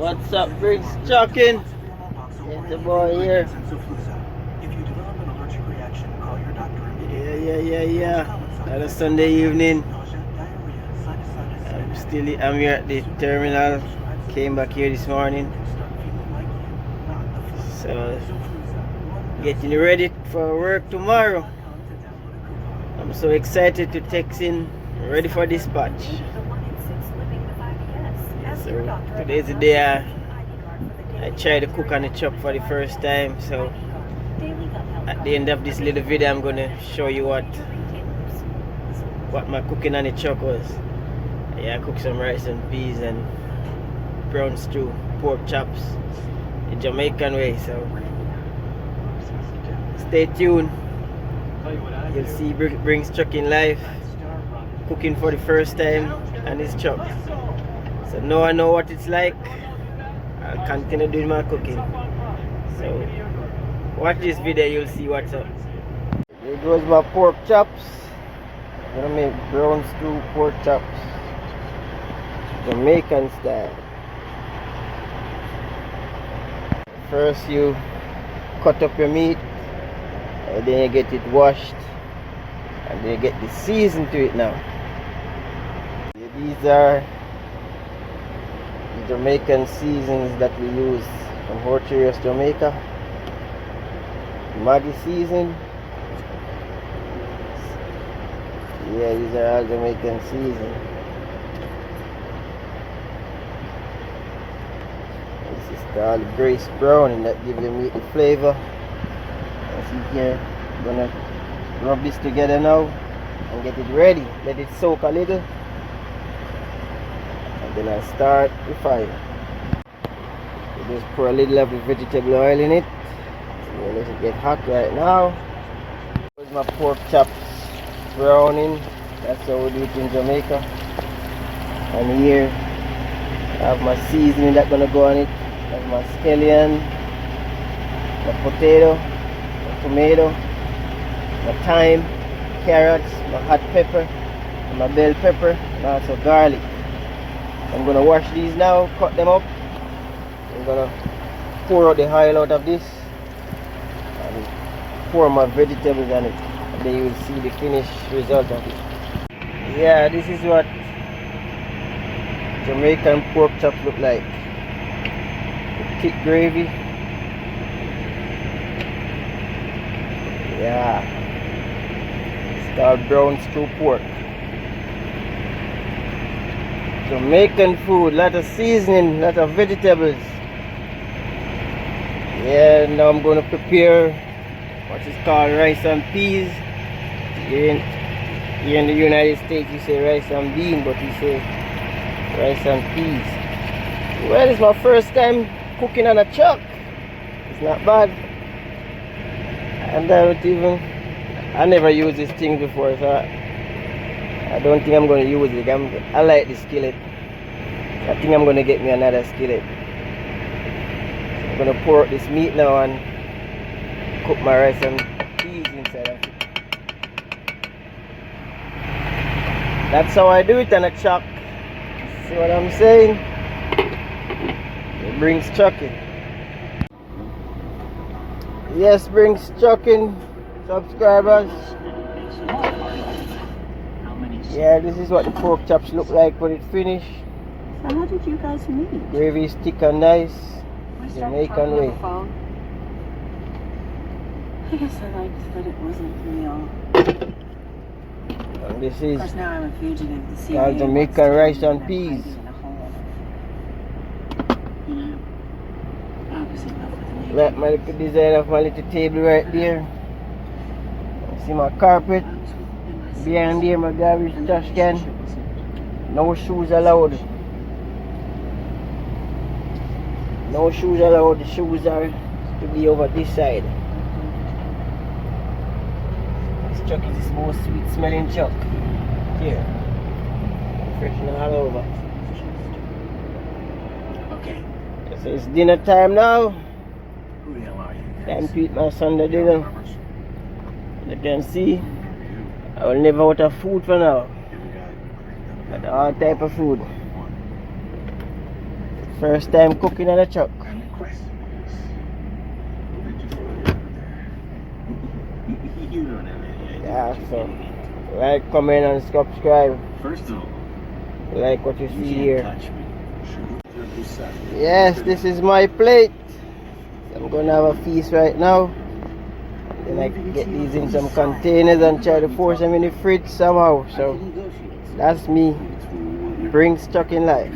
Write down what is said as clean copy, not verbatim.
What's up, Briggs Chucking? It's the boy here. Yeah. Another Sunday evening. I'm here at the terminal. Came back here this morning. So getting ready for work tomorrow. I'm so excited to text in, ready for dispatch. So today's the day I tried to cook on the chuck for the first time. So at the end of this little video, I'm gonna show you what my cooking on the chuck was. Yeah, I cooked some rice and peas and brown stew, pork chops, the Jamaican way. So stay tuned. You'll see Briggs Chucking live, cooking for the first time on his chuck. So now I know what it's like. I'll continue doing my cooking. So watch this video, you'll see what's up. There goes my pork chops. I'm gonna make brown stew pork chops, Jamaican style. First you cut up your meat, and then you get it washed, and then you get the season to it now. These are the Jamaican seasons that we use from Horterius, Jamaica. Maggi season. Yeah, these are all Jamaican season. This is called Grace Brown, and that gives the meat the flavor. As you can, I'm gonna rub this together now and get it ready. Let it soak a little, and then I start the fire. So just pour a little of the vegetable oil in it. So let it get hot right now. Here's my pork chops browning. That's how we do it in Jamaica. And here I have my seasoning that's gonna go on it. I have my scallion, my potato, my tomato, my thyme, carrots, my hot pepper, and my bell pepper, and also garlic. I'm gonna wash these now, cut them up. I'm gonna pour out the oil out of this and pour my vegetables on it, and then you will see the finished result of it. Yeah, this is what Jamaican pork chop look like. Thick gravy. Yeah, it's called brown stew pork. Jamaican food, lot of seasoning, lot of vegetables. Yeah, now I'm going to prepare what is called rice and peas. Here in the United States you say rice and bean, but you say rice and peas. Well, it's my first time cooking on a chuck. It's not bad. And I never used this thing before, so I don't think I'm going to use it. I like the skillet. I think I'm going to get me another skillet. So I'm going to pour out this meat now and cook my rice and peas inside of it. That's how I do it on a chuck. See what I'm saying? It Briggs Chucking. Yes, Briggs Chucking subscribers. Yeah, this is what the pork chops look like when it's finished. So how did you guys meet? Gravy is thick and nice, Jamaican way. I guess I liked that it wasn't real. And this is Of course, now I'm a fugitive. The CIA called Jamaican rice and peas. You know, I was in love with Like my little design of my little table right there. See my carpet. Behind there, my garbage trash can. No shoes allowed. No shoes allowed. The shoes are to be over this side. This chuck is the most sweet smelling chuck. Here. Freshen all over. Okay. So it's dinner time now. Who the hell are you? Time to eat my Sunday dinner. You can see I will never out of food for now. Got all type of food. First time cooking on a truck. You don't have any idea. Yeah, so like, comment and subscribe. First of all, Like what you you see can't here. touch me. Yes, this is my plate. I'm gonna have a feast right now. Then I can get these in some containers and try to force them in the fridge somehow. So that's me. Bring stuck in life.